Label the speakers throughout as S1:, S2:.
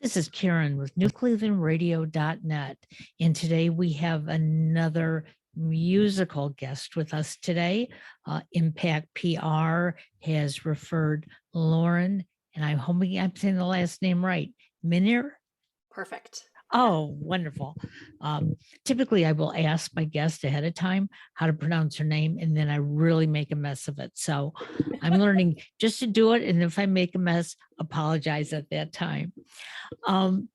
S1: This is Karen with newclevelandradio.net, and today we have another musical guest with us today. Impact PR has referred Lauren, and I'm hoping I'm saying the last name right, Minear.
S2: Perfect.
S1: Oh, wonderful. Typically, I will ask my guest ahead of time how to pronounce her name, and then I really make a mess of it. So I'm learning just to do it. And if I make a mess, apologize at that time. Um,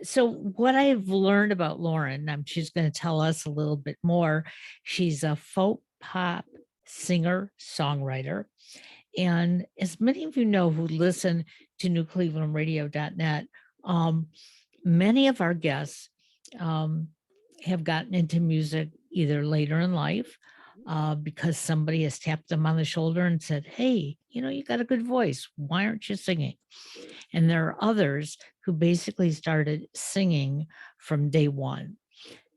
S1: so what I've learned about Lauren, she's going to tell us a little bit more. She's a folk pop singer songwriter, and as many of you know who listen to newclevelandradio.net, many of our guests um, have gotten into music either later in life because somebody has tapped them on the shoulder and said, "Hey, you got a good voice. Why aren't you singing?" And there are others who basically started singing from day one.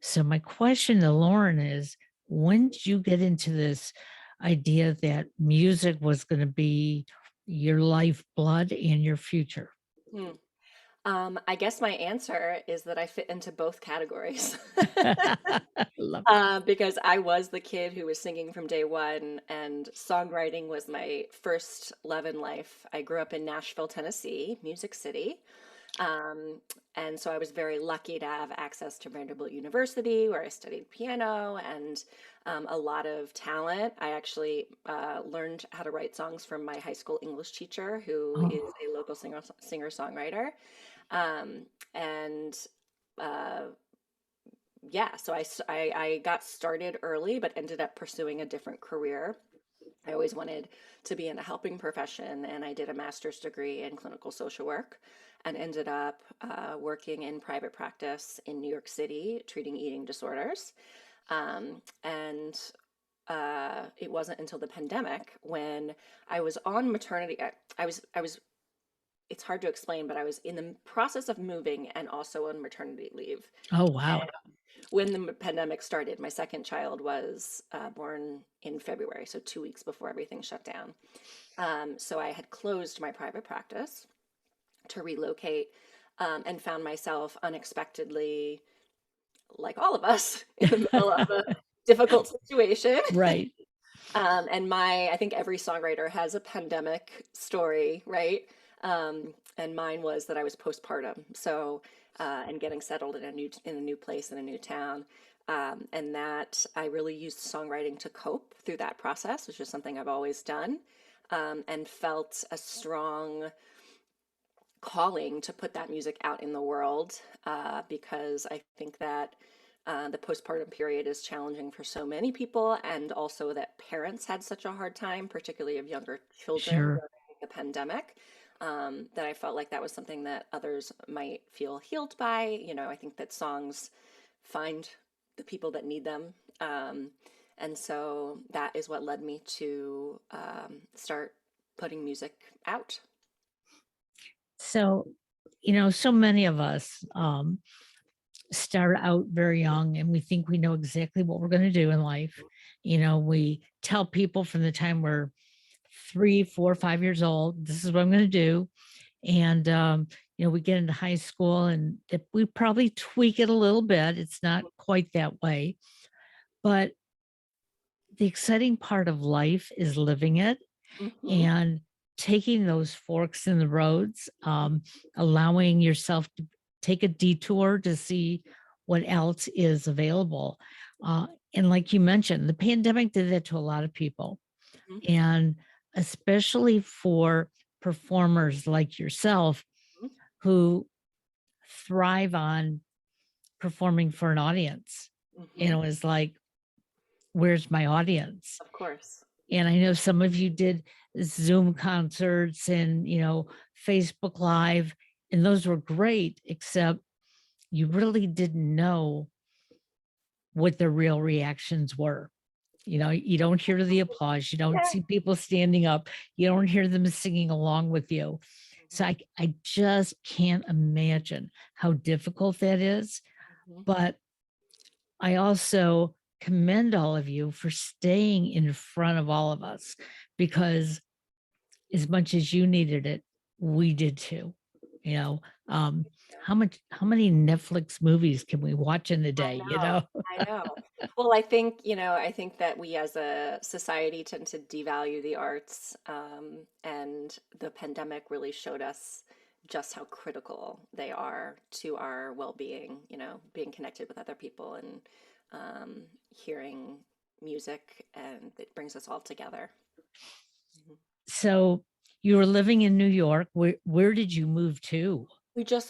S1: So my question to Lauren is, when did you get into this idea that music was going to be your lifeblood and your future?
S2: Hmm. I guess my answer is that I fit into both categories.
S1: Love
S2: Because I was the kid who was singing from day one, and songwriting was my first love in life. I grew up in Nashville, Tennessee, Music City. Um, and so I was very lucky to have access to Vanderbilt University, where I studied piano and a lot of talent. I actually learned how to write songs from my high school English teacher, who is
S1: Oh,
S2: a local singer-songwriter. Um, and uh, yeah, so I got started early, but ended up pursuing a different career. I always wanted to be in a helping profession, and I did a master's degree in clinical social work and ended up working in private practice in New York City, treating eating disorders. And It wasn't until the pandemic when I was on maternity. I was it's hard to explain, but I was in the process of moving and also on maternity leave.
S1: oh, wow.
S2: And when the pandemic started, my second child was born in February, so 2 weeks before everything shut down. So I had closed my private practice to relocate, and found myself unexpectedly, like all of us, in the middle of a difficult situation.
S1: Right.
S2: I think every songwriter has a pandemic story, right? And mine was that I was postpartum, so and getting settled in a new place in a new town, and that I really used songwriting to cope through that process, which is something I've always done, and felt a strong calling to put that music out in the world, because I think that the postpartum period is challenging for so many people, and also that parents had such a hard time, particularly of younger children
S1: Sure.
S2: during the pandemic, that I felt like that was something that others might feel healed by. I think that songs find the people that need them. And so that is what led me to start putting music out.
S1: So, so many of us start out very young and we think we know exactly what we're going to do in life. We tell people from the time we're 3, 4, 5 years old, this is what I'm going to do. And, we get into high school and we probably tweak it a little bit. It's not quite that way. But the exciting part of life is living it
S2: Hmm.
S1: and taking those forks in the roads, allowing yourself to take a detour to see what else is available. And like you mentioned, the pandemic did that to a lot of people. And especially for performers like yourself who thrive on performing for an audience.
S2: Hmm.
S1: It was like, where's my audience?
S2: Of course.
S1: And I know some of you did Zoom concerts and, Facebook Live, and those were great, except you really didn't know what the real reactions were. You don't hear the applause, you don't
S2: Yeah.
S1: see people standing up, you don't hear them singing along with you. So
S2: Mhm,
S1: I just can't imagine how difficult that is.
S2: mhm.
S1: But I also commend all of you for staying in front of all of us because as much as you needed it, we did too. you know, how many Netflix movies can we watch in a
S2: I
S1: day, you
S2: know,
S1: know?
S2: I know. Well, I think, I think that we as a society tend to devalue the arts, and the pandemic really showed us just how critical they are to our well-being, being connected with other people and hearing music, and it brings us all together. Mhm.
S1: So you were living in New York. Where did you move to?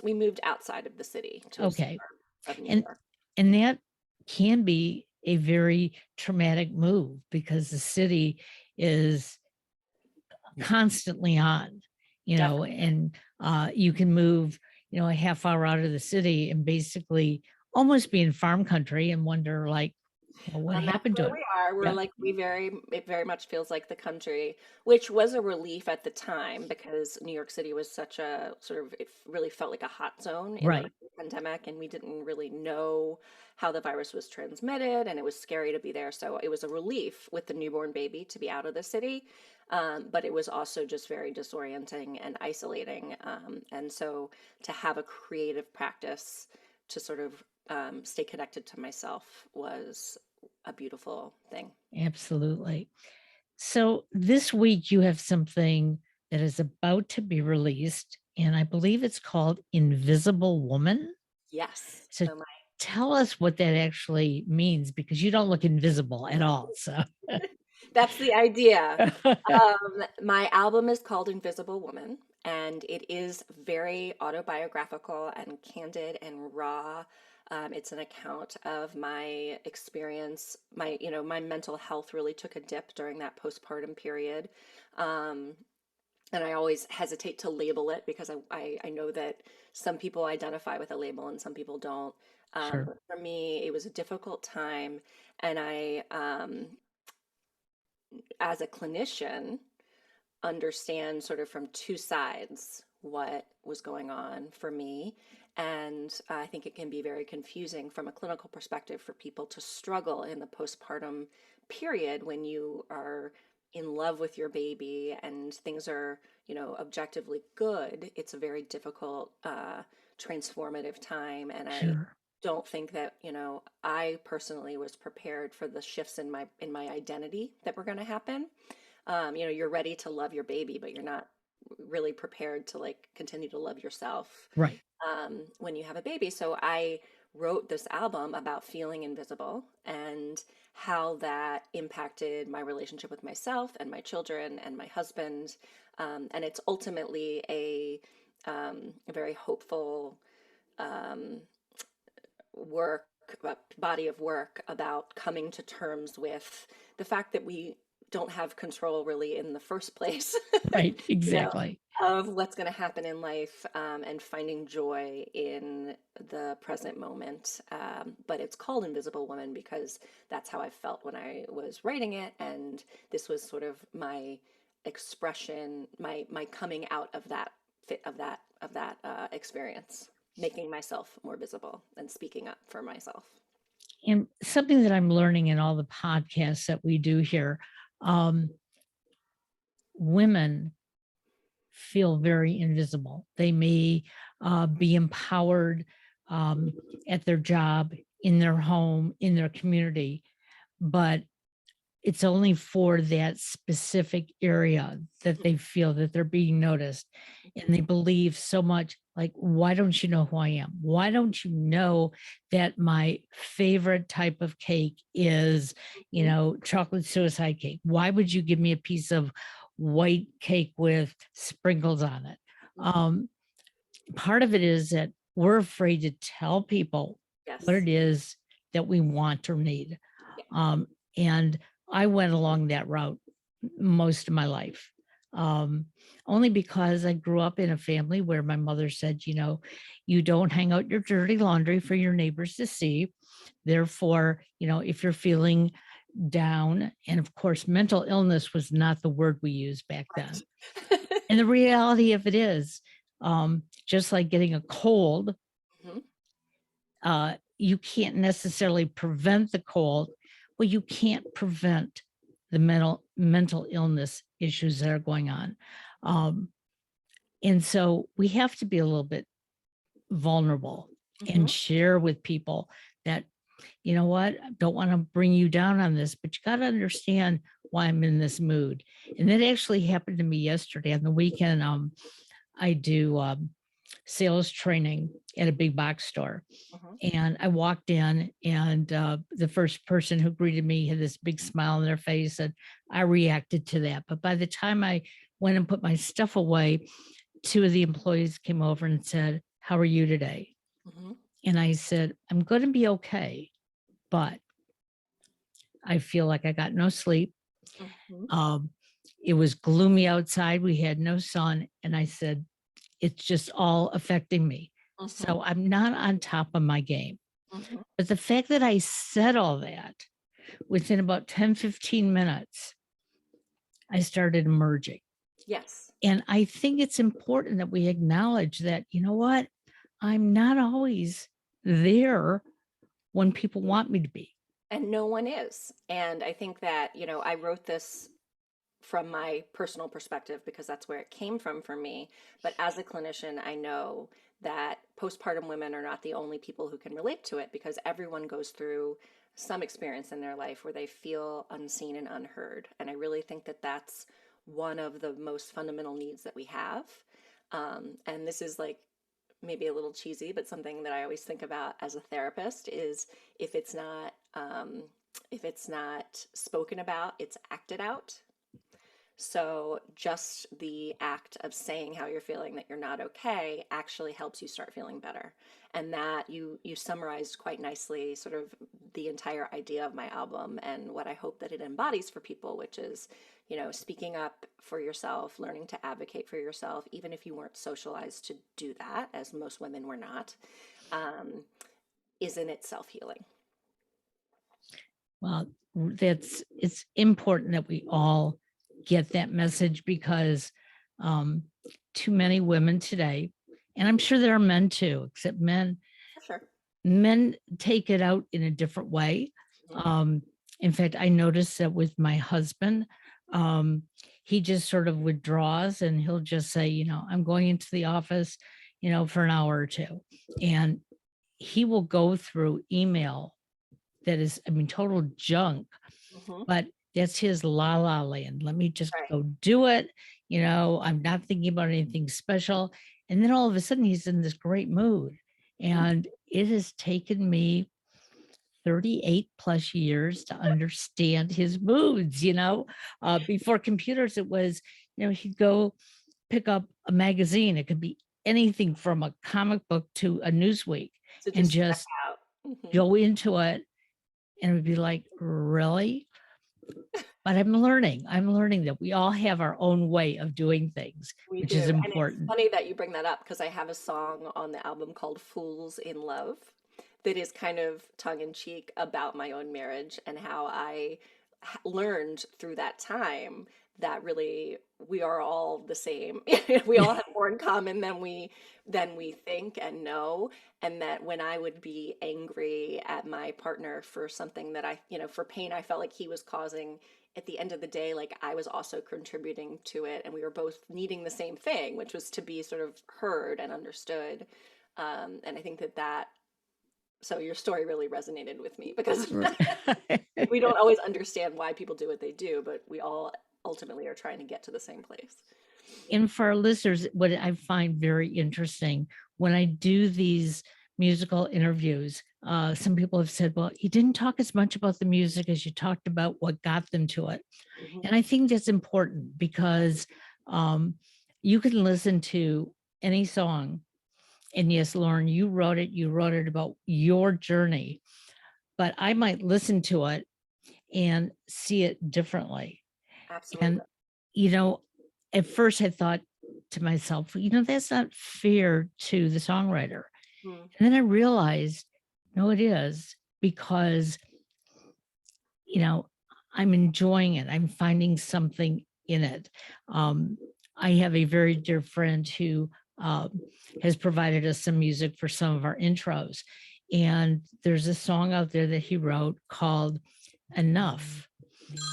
S2: We moved outside of the city to a
S1: Okay.
S2: suburb of New
S1: And
S2: York.
S1: and that can be a very traumatic move because the city is constantly on,
S2: Definitely.
S1: and you can move, a half hour out of the city and basically almost be in farm country and wonder like, what
S2: And that's
S1: happened to
S2: where
S1: it?
S2: we are. We're
S1: Yeah,
S2: like, it very much feels like the country, which was a relief at the time because New York City was such a sort of, it really felt like a hot zone in the
S1: right.
S2: pandemic, and we didn't really know how the virus was transmitted, and it was scary to be there. So it was a relief with the newborn baby to be out of the city. But it was also just very disorienting and isolating. And so to have a creative practice to sort of stay connected to myself was a beautiful thing.
S1: Absolutely. So this week you have something that is about to be released, and I believe it's called Invisible Woman.
S2: Yes.
S1: So
S2: So
S1: tell us what that actually means because you don't look invisible at all. So
S2: that's the idea. My album is called Invisible Woman, and it is very autobiographical and candid and raw. It's an account of my experience. My mental health really took a dip during that postpartum period. Um, and I always hesitate to label it because I know that some people identify with a label and some people don't.
S1: sure,
S2: But for me, it was a difficult time, and as a clinician, understand sort of from two sides what was going on for me. And I think it can be very confusing from a clinical perspective for people to struggle in the postpartum period when you are in love with your baby and things are, objectively good. It's a very difficult, transformative time. And I
S1: sure.
S2: don't think that, I personally was prepared for the shifts in my identity that were going to happen. You're ready to love your baby, but you're not really prepared to like continue to love yourself
S1: Right.
S2: when you have a baby. So I wrote this album about feeling invisible and how that impacted my relationship with myself and my children and my husband. And it's ultimately a very hopeful um, work, body of work about coming to terms with the fact that we don't have control really in the first place,
S1: Right.
S2: you know,
S1: Exactly.
S2: of what's going to happen in life, and finding joy in the present moment. But it's called Invisible Woman because that's how I felt when I was writing it, and this was sort of my expression, my coming out of that fit of that experience, making myself more visible and speaking up for myself.
S1: And something that I'm learning in all the podcasts that we do here, um, women feel very invisible. They may be empowered um, at their job, in their home, in their community, but it's only for that specific area that they feel that they're being noticed. And they believe so much like, why don't you know who I am? Why don't you know that my favorite type of cake is,
S2: Mhm.
S1: chocolate suicide cake? Why would you give me a piece of white cake with sprinkles on it?
S2: Mhm.
S1: Um, Part of it is that we're afraid to tell people what
S2: Yes.
S1: it is that we want or need.
S2: Yeah.
S1: Um, and I went along that route most of my life. Um, Only because I grew up in a family where my mother said, you don't hang out your dirty laundry for your neighbors to see. Therefore, if you're feeling down, and of course, mental illness was not the word we used back then.
S2: Right.
S1: And the reality of it is, just like getting a cold,
S2: Mhm.
S1: you can't necessarily prevent the cold. Well, you can't prevent the mental illness issues that are going on. Um, And so we have to be a little bit vulnerable
S2: Mm-hmm.
S1: and share with people that, you know what, I don't want to bring you down on this, but you got to understand why I'm in this mood. And that actually happened to me yesterday on the weekend. I do sales training at a big box store.
S2: Mm-hmm.
S1: And I walked in, and the first person who greeted me had this big smile on their face, and I reacted to that. But by the time I went and put my stuff away, two of the employees came over and said, "How are you today?"
S2: Mm-hmm.
S1: And I said, "I'm going to be okay, but I feel like I got no sleep.
S2: Mm-hmm.
S1: Um, it was gloomy outside. We had no sun." And I said, "It's just all affecting me.
S2: Mm-hmm.
S1: So I'm not on top of my game."
S2: Mm-hmm.
S1: But the fact that I said all that, within about 10, 15 minutes, I started emerging.
S2: Yes.
S1: And I think it's important that we acknowledge that, you know what? I'm not always there when people want me to be.
S2: And no one is. And I think that, you know, I wrote this from my personal perspective because that's where it came from for me. But as a clinician, I know that postpartum women are not the only people who can relate to it, because everyone goes through some experience in their life where they feel unseen and unheard. And I really think that that's one of the most fundamental needs that we have. And this is like maybe a little cheesy, but something that I always think about as a therapist is if it's not if it's not spoken about, it's acted out. So just the act of saying how you're feeling, that you're not okay, actually helps you start feeling better. And that you summarized quite nicely sort of the entire idea of my album and what I hope that it embodies for people, which is, you know, speaking up for yourself, learning to advocate for yourself, even if you weren't socialized to do that, as most women were not, um, is in itself healing.
S1: Well, it's important that we all get that message, because um, too many women today, and I'm sure there are men too, except
S2: For sure.
S1: men take it out in a different way.
S2: Mhm.
S1: In fact, I noticed that with my husband, um, he just sort of withdraws, and he'll just say, you know, "I'm going into the office, you know, for an hour or two." And he will go through email that is, I mean, total junk,
S2: Mhm.
S1: but that's his la la land. Let me just
S2: Right.
S1: go do it. You know, I'm not thinking about anything special. And then all of a sudden he's in this great mood.
S2: Mhm.
S1: And it has taken me 38 plus years to understand his moods, you know. Before computers, it was, you know, he'd go pick up a magazine. It could be anything from a comic book to a Newsweek,
S2: So
S1: and
S2: just check
S1: just
S2: out. Mhm.
S1: go into it, and it would be like, really? But I'm learning that we all have our own way of doing things,
S2: We
S1: which
S2: do.
S1: is
S2: And it's
S1: important.
S2: funny that you bring that up because I have a song on the album called Fools in Love that is kind of tongue in cheek about my own marriage and how I learned through that time that really we are all the same. We all have more in common than we think and know, and that when I would be angry at my partner for something that I, you know, for pain I felt like he was causing, at the end of the day, like I was also contributing to it, and we were both needing the same thing, which was to be sort of heard and understood. And I think that so your story really resonated with me because we don't always understand why people do what they do, but we all ultimately are trying to get to the same place.
S1: And for our listeners, what I find very interesting when I do these musical interviews, some people have said, well, you didn't talk as much about the music as you talked about what got them to it.
S2: Mhm.
S1: And I think that's important because you can listen to any song. And yes, Lauren, you wrote it about your journey, but I might listen to it and see it differently. And,
S2: Absolutely.
S1: you know, at first I thought to myself, you know, that's not fair to the songwriter.
S2: Mhm.
S1: And then I realized, no, it is, because, you know, I'm enjoying it. I'm finding something in it. Um, I have a very dear friend who has provided us some music for some of our intros. And there's a song out there that he wrote called Enough.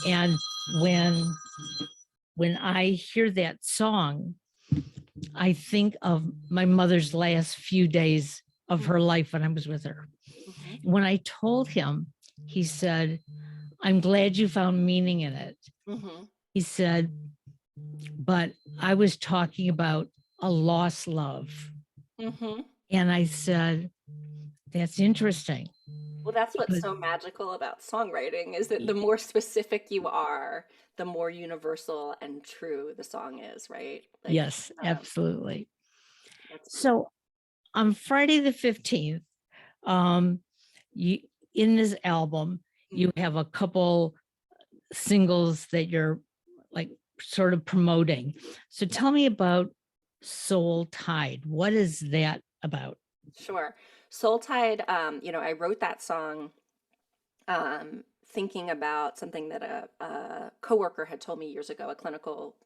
S1: And when I hear that song, I think of my mother's last few days of her life when I was with her.
S2: Mhm.
S1: When I told him, he said, I'm glad you found meaning in it.
S2: Mhm.
S1: He said, but I was talking about a lost love.
S2: Mhm.
S1: And I said, that's interesting.
S2: Well, that's what's
S1: Because
S2: so magical about songwriting is that the more specific you are, the more universal and true the song is, right? Like,
S1: yes, absolutely.
S2: that's beautiful.
S1: So on Friday the 15th, um, you, in this album, you
S2: Mhm.
S1: have a couple singles that you're like sort of promoting. So
S2: Yeah,
S1: tell me about Soul Tide. What is that about?
S2: sure. Soul Tide, I wrote that song thinking about something that a coworker had told me years ago,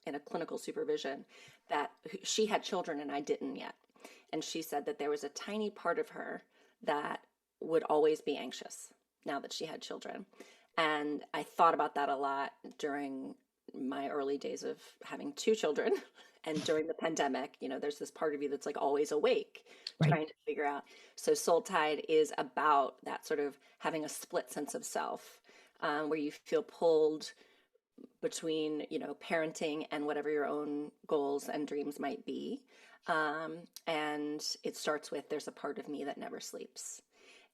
S2: in a clinical supervision, that she had children and I didn't yet. And she said that there was a tiny part of her that would always be anxious now that she had children. And I thought about that a lot during my early days of having two children. And during the pandemic, there's this part of you that's like always awake,
S1: Right.
S2: trying to figure out. So Soul Tide is about that sort of having a split sense of self, where you feel pulled between, parenting and whatever your own goals and dreams might be. And it starts with there's a part of me that never sleeps.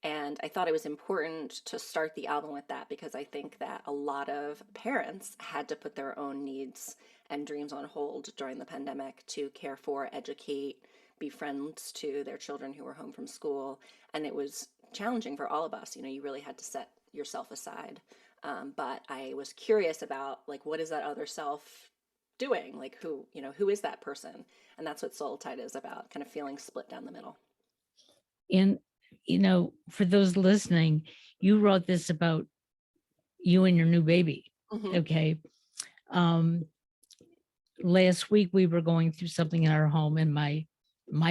S2: And I thought it was important to start the album with that because I think that a lot of parents had to put their own needs and dreams on hold during the pandemic to care for, educate, be friends to their children who were home from school. And it was challenging for all of us. You really had to set yourself aside. But I was curious about like, what is that other self doing? Like who is that person? And that's what Soul Tide is about, kind of feeling split down the middle.
S1: And, for those listening, you wrote this about you and your new baby.
S2: Hmm.
S1: Okay. Um, Last week we were going through something in our home, and my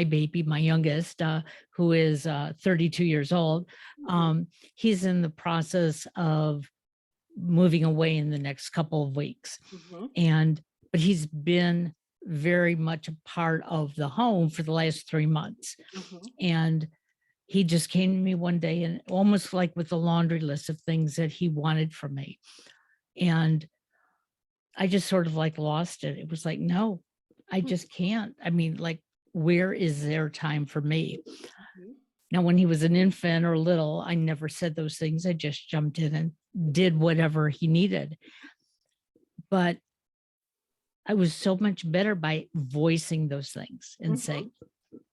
S1: baby, my youngest, who is 32 years old, he's in the process of moving away in the next couple of weeks.
S2: Hmm.
S1: And but he's been very much a part of the home for the last 3 months.
S2: Hmm.
S1: And he just came to me one day and almost like with a laundry list of things that he wanted from me. And I just sort of like lost it. It was like, no, I just can't. I mean, like, where is there time for me?
S2: Mhm.
S1: Now, when he was an infant or little, I never said those things. I just jumped in and did whatever he needed. But I was so much better by voicing those things and
S2: Mhm.
S1: saying,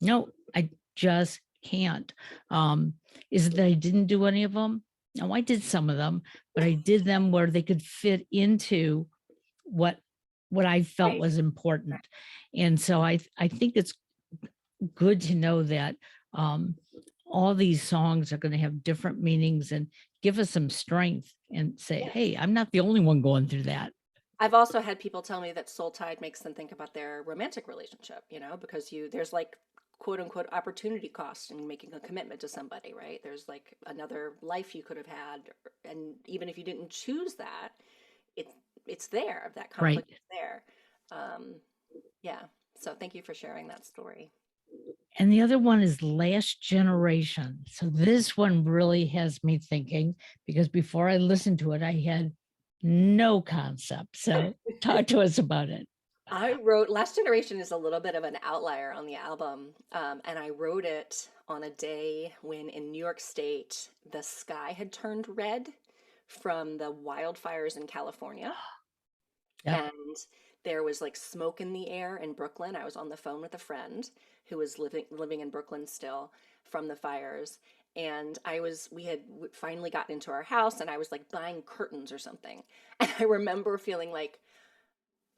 S1: no, I just can't. Is it that I didn't do any of them? No, I did some of them, but I did them where they could fit into what what I felt
S2: Right.
S1: was important. And so I think it's good to know that um, all these songs are going to have different meanings and give us some strength and say,
S2: Yes.
S1: hey, I'm not the only one going through that.
S2: I've also had people tell me that Soul Tide makes them think about their romantic relationship, because there's like quote unquote opportunity cost in making a commitment to somebody, right? There's like another life you could have had, and even if you didn't choose that, it it's there. That
S1: Right.
S2: conflict is there. Um, yeah. So thank you for sharing that story.
S1: And the other one is Last Generation. So this one really has me thinking because before I listened to it, I had no concept. So talk to us about it.
S2: I wrote Last Generation is a little bit of an outlier on the album, and I wrote it on a day when in New York State the sky had turned red from the wildfires in California,
S1: Yep.
S2: and there was like smoke in the air in Brooklyn. I was on the phone with a friend who was living in Brooklyn still from the fires, and we had finally gotten into our house, and I was like buying curtains or something, and I remember feeling like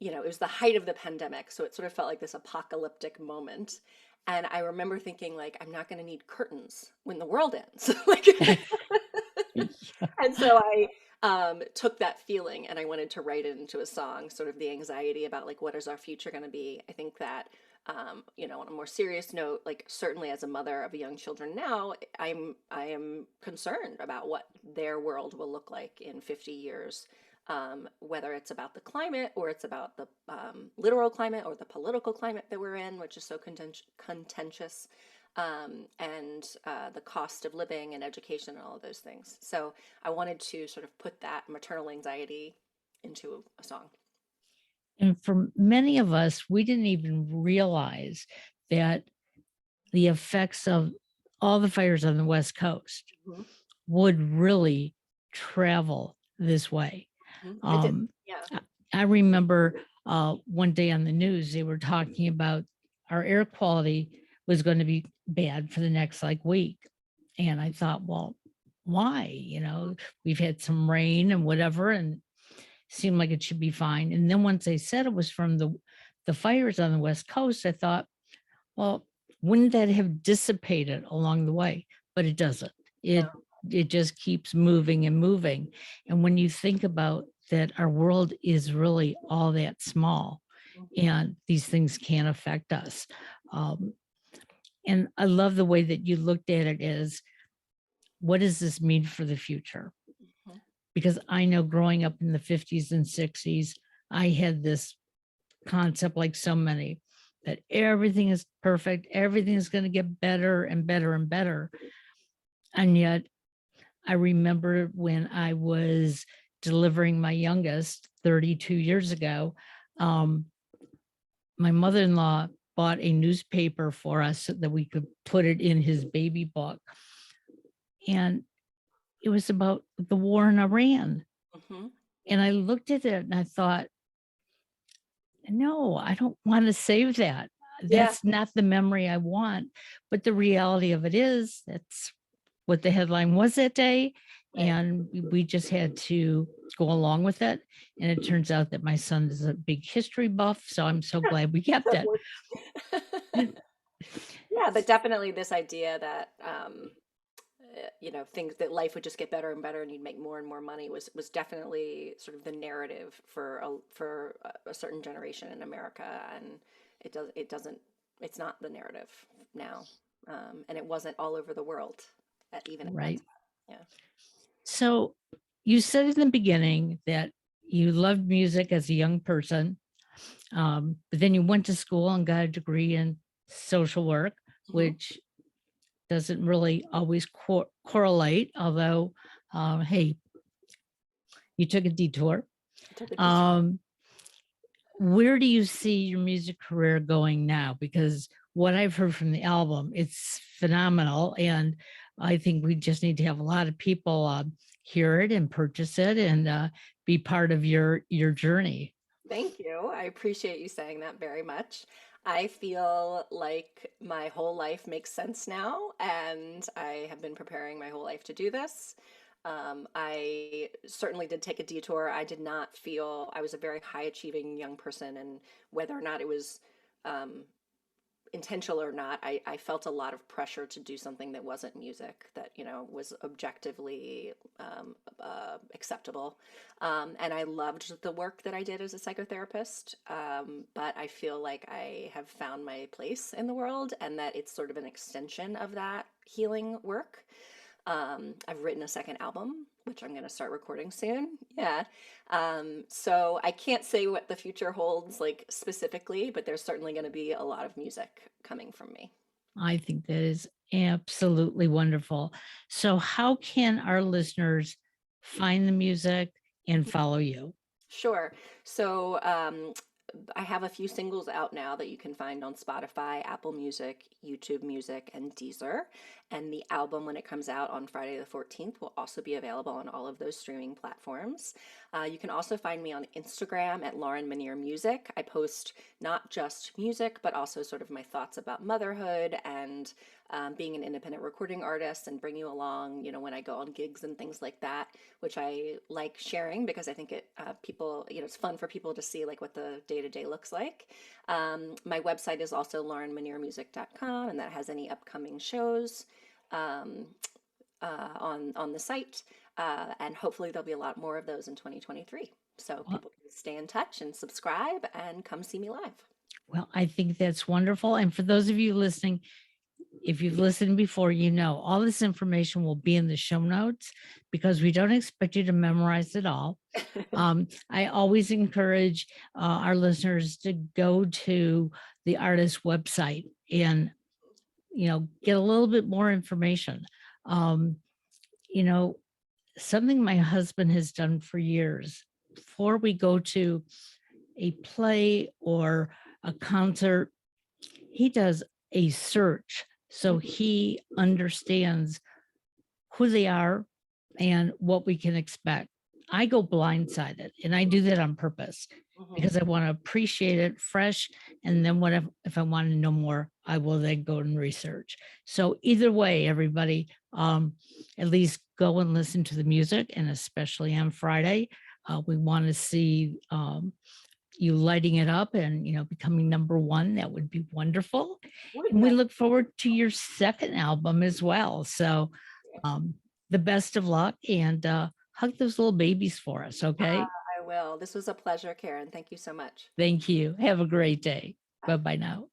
S2: it was the height of the pandemic, so it sort of felt like this apocalyptic moment. And I remember thinking, like, I'm not going to need curtains when the world ends. Like, and so I took that feeling and I wanted to write it into a song, sort of the anxiety about like, what is our future going to be? I think that, on a more serious note, like certainly as a mother of young children now, I am concerned about what their world will look like in 50 years. whether it's about the climate or it's about the literal climate or the political climate that we're in, which is so contentious, and the cost of living and education and all of those things. So I wanted to sort of put that maternal anxiety into a song.
S1: And for many of us, we didn't even realize that the effects of all the fires on the West Coast
S2: Mhm.
S1: would really travel this way.
S2: Mhm. It did.
S1: Um,
S2: Yeah.
S1: I I remember one day on the news, they were talking about our air quality was going to be bad for the next like week. And I thought, well, why? We've had some rain and whatever, and seemed like it should be fine. And then once they said it was from the fires on the West Coast, I thought, well, wouldn't that have dissipated along the way? But it doesn't.
S2: No.
S1: It just keeps moving and moving. And when you think about that, our world is really all that small,
S2: Mhm.
S1: and these things can affect us. Um, and I love the way that you looked at it as, what does this mean for the future?
S2: Mhm.
S1: Because I know growing up in the 50s and 60s, I had this concept, like so many, that everything is perfect, everything is going to get better and better and better. And yet, I remember when I was delivering my youngest 32 years ago, um, my mother in law bought a newspaper for us so that we could put it in his baby book. And it was about the war in Iran.
S2: Mhm.
S1: And I looked at it and I thought, no, I don't want to save that.
S2: Yeah.
S1: That's not the memory I want. But the reality of it is, that's what the headline was that day.
S2: Right.
S1: And we just had to go along with it. And it turns out that my son is a big history buff. So I'm so glad we kept
S2: That
S1: it.
S2: works. Yeah, but definitely this idea that things that life would just get better and better and you'd make more and more money was definitely sort of the narrative for a certain generation in America, and it doesn't it's not the narrative now, and it wasn't all over the world even at that
S1: Right.
S2: time. Yeah.
S1: So you said in the beginning that you loved music as a young person, but then you went to school and got a degree in social work,
S2: Hmm.
S1: which doesn't really always correlate, although, hey, you took a detour.
S2: I took a detour.
S1: Um, where do you see your music career going now? Because what I've heard from the album, it's phenomenal. And I think we just need to have a lot of people hear it and purchase it and be part of your journey.
S2: Thank you. I appreciate you saying that very much. I feel like my whole life makes sense now, and I have been preparing my whole life to do this. I certainly did take a detour. I did not feel I was a very high achieving young person, and whether or not it was um, intentional or not, I felt a lot of pressure to do something that wasn't music, that, was objectively acceptable. And I loved the work that I did as a psychotherapist, but I feel like I have found my place in the world and that it's sort of an extension of that healing work. I've written a second album, which I'm going to start recording soon. Yeah. So I can't say what the future holds, like specifically, but there's certainly going to be a lot of music coming from me.
S1: I think that is absolutely wonderful. So, how can our listeners find the music and follow you?
S2: Sure. So I have a few singles out now that you can find on Spotify, Apple Music, YouTube Music, and Deezer. And the album, when it comes out on Friday the 14th, will also be available on all of those streaming platforms. You can also find me on Instagram at Lauren Minear Music. I post not just music, but also sort of my thoughts about motherhood and being an independent recording artist, and bring you along, when I go on gigs and things like that, which I like sharing because I think people, it's fun for people to see like what the day to day looks like. My website is also laurenminearmusic.com, and that has any upcoming shows um, on the site. And hopefully there'll be a lot more of those in 2023. So
S1: Well,
S2: people can stay in touch and subscribe and come see me live.
S1: I think that's wonderful. And for those of you listening, if you've listened before, you know all this information will be in the show notes because we don't expect you to memorize it all. I always encourage our listeners to go to the artist's website and, get a little bit more information. Um, you know, Something my husband has done for years before we go to a play or a concert, he does a search so he understands who they are and what we can expect. I go blindsided, and I do that on purpose
S2: Mhm.
S1: because I want to appreciate it fresh. And then if I want to know more, I will then go and research. So either way, everybody, at least go and listen to the music, and especially on Friday, we want to see you lighting it up and becoming number one. That would be wonderful.
S2: Would
S1: And we
S2: not
S1: look forward to your second album as well. So um, the best of luck, and hug those little babies for us. Okay.
S2: I will. This was a pleasure, Karen. Thank you so much.
S1: Thank you. Have a great day. Bye
S2: Bye.
S1: bye now.